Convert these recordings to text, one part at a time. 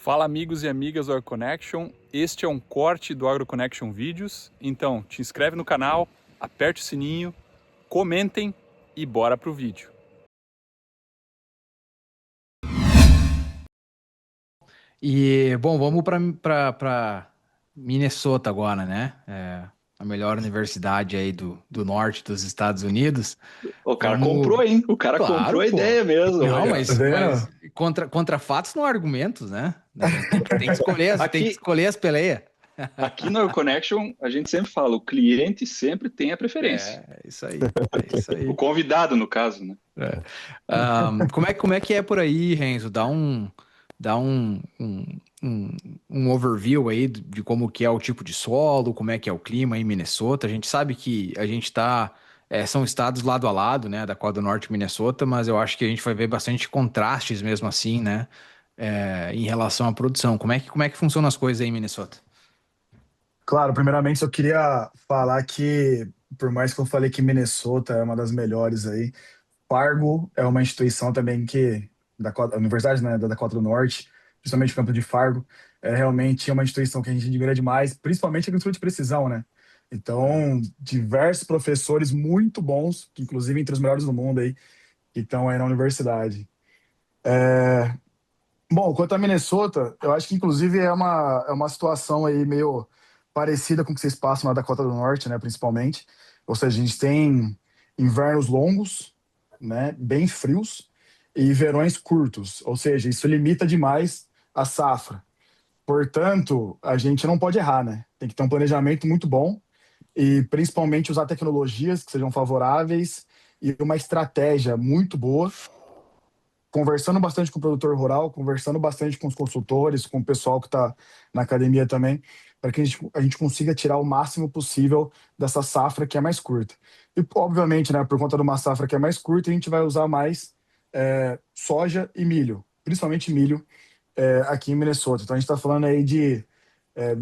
Fala amigos e amigas do AgroConnection, este é um corte do AgroConnection Vídeos, então te inscreve no canal, aperte o sininho, comentem e bora pro vídeo. E, bom, vamos para Minnesota agora, né? A melhor universidade aí do norte dos Estados Unidos. O cara Vamos. comprou, hein? O cara comprou Claro, a pô. ideia mesmo, Não, velho. Tá mas vendo? contra fatos não há argumentos, né? A gente tem que Aqui, escolher as peleias. aqui no Connection, a gente sempre fala, o cliente sempre tem a preferência. É isso aí. É isso O aí. convidado, no caso, né? Como é que é por aí, Renzo? Dá um overview aí de como que é o tipo de solo, como é que é o clima em Minnesota. A gente sabe que a gente são estados lado a lado, né, Dakota do Norte e Minnesota, mas eu acho que a gente vai ver bastante contrastes mesmo assim, né, em relação à produção. Como é que funcionam as coisas aí em Minnesota? Claro, primeiramente só queria falar que, por mais que eu falei que Minnesota é uma das melhores aí, Fargo é uma instituição também a Universidade, né, da Dakota do Norte, principalmente o campo de Fargo, é realmente uma instituição que a gente admira demais, principalmente a agricultura de precisão, né? Então, diversos professores muito bons, que inclusive entre os melhores do mundo aí, que estão aí na universidade. Bom, quanto a Minnesota, eu acho que inclusive é uma situação aí meio parecida com o que vocês passam na Dakota do Norte, né, principalmente. Ou seja, a gente tem invernos longos, né, bem frios, e verões curtos. Ou seja, isso limita demais a safra. Portanto, a gente não pode errar, né? Tem que ter um planejamento muito bom e principalmente usar tecnologias que sejam favoráveis e uma estratégia muito boa, conversando bastante com o produtor rural, conversando bastante com os consultores, com o pessoal que está na academia também, para que a gente consiga tirar o máximo possível dessa safra que é mais curta. E, obviamente, né, por conta de uma safra que é mais curta, a gente vai usar mais soja e milho, principalmente milho, aqui em Minnesota. Então, a gente está falando aí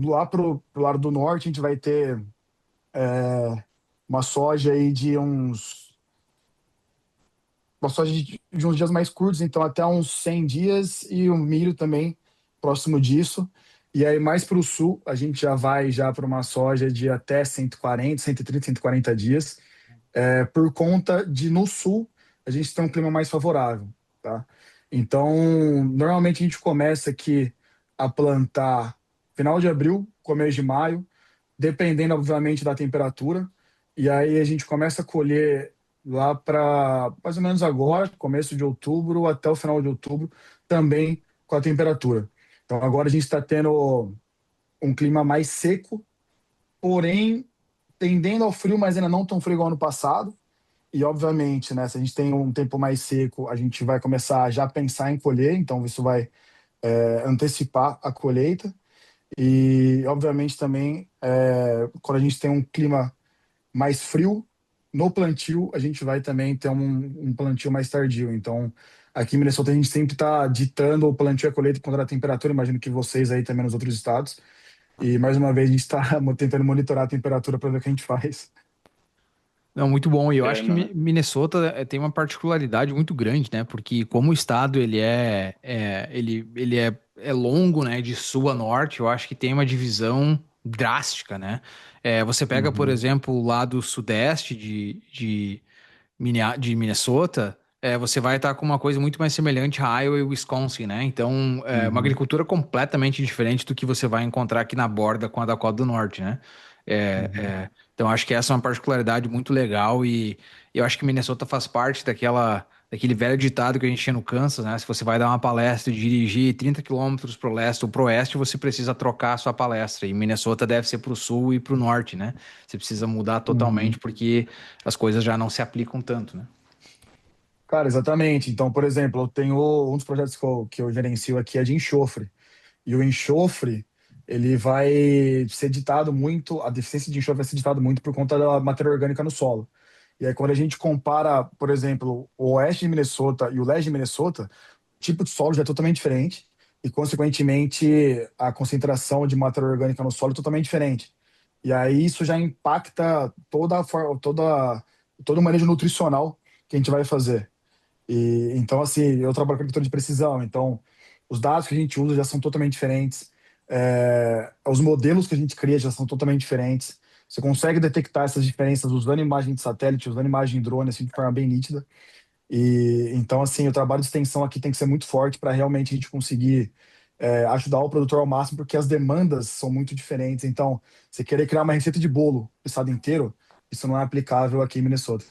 lá pro lado do norte, a gente vai ter uma soja aí de uns de uns dias mais curtos, então até uns 100 dias, e o milho também próximo disso. E aí, mais para o sul, a gente já vai já para uma soja de até 140, 130, 140 dias, por conta de no sul a gente tem um clima mais favorável, tá? Então, normalmente a gente começa aqui a plantar final de abril, começo de maio, dependendo, obviamente, da temperatura. E aí a gente começa a colher lá para mais ou menos agora, começo de outubro até o final de outubro, também com a temperatura. Então agora a gente está tendo um clima mais seco, porém tendendo ao frio, mas ainda não tão frio igual ano passado. E obviamente, né, se a gente tem um tempo mais seco, a gente vai começar a já pensar em colher, então isso vai antecipar a colheita. E obviamente também, quando a gente tem um clima mais frio, no plantio a gente vai também ter um plantio mais tardio. Então, aqui em Minnesota a gente sempre está ditando o plantio e a colheita contra a temperatura, imagino que vocês aí também nos outros estados. E mais uma vez a gente está tentando monitorar a temperatura para ver o que a gente faz. Não, muito bom. E eu acho que Não, Minnesota tem uma particularidade muito grande, né? Porque como o estado ele é longo, né? De sul a norte, eu acho que tem uma divisão drástica, né? Você pega, por Uhum, exemplo, o lado sudeste de Minnesota, você vai estar com uma coisa muito mais semelhante a Iowa e Wisconsin, né? Então, uma uhum, agricultura completamente diferente do que você vai encontrar aqui na borda com a Dakota do Norte, né? uhum. Então, acho que essa é uma particularidade muito legal e eu acho que Minnesota faz parte daquele velho ditado que a gente tinha no Kansas, né? Se você vai dar uma palestra e dirigir 30 quilômetros para o leste ou para o oeste, você precisa trocar a sua palestra. E Minnesota deve ser para o sul e para o norte, né? Você precisa mudar totalmente Uhum. porque as coisas já não se aplicam tanto, né? Cara, exatamente. Então, por exemplo, eu tenho um dos projetos que eu gerencio aqui é de enxofre. E o enxofre, ele vai ser ditado muito, a deficiência de enxofre vai ser ditado muito por conta da matéria orgânica no solo. E aí, quando a gente compara, por exemplo, o oeste de Minnesota e o leste de Minnesota, o tipo de solo já é totalmente diferente e, consequentemente, a concentração de matéria orgânica no solo é totalmente diferente. E aí isso já impacta todo o manejo nutricional que a gente vai fazer. E então, assim, eu trabalho com agricultura de precisão, então os dados que a gente usa já são totalmente diferentes, os modelos que a gente cria já são totalmente diferentes. Você consegue detectar essas diferenças usando imagem de satélite, usando imagem de drone, assim, de forma bem nítida. E então, assim, o trabalho de extensão aqui tem que ser muito forte para realmente a gente conseguir ajudar o produtor ao máximo, porque as demandas são muito diferentes. Então, você querer criar uma receita de bolo o estado inteiro, isso não é aplicável aqui em Minnesota.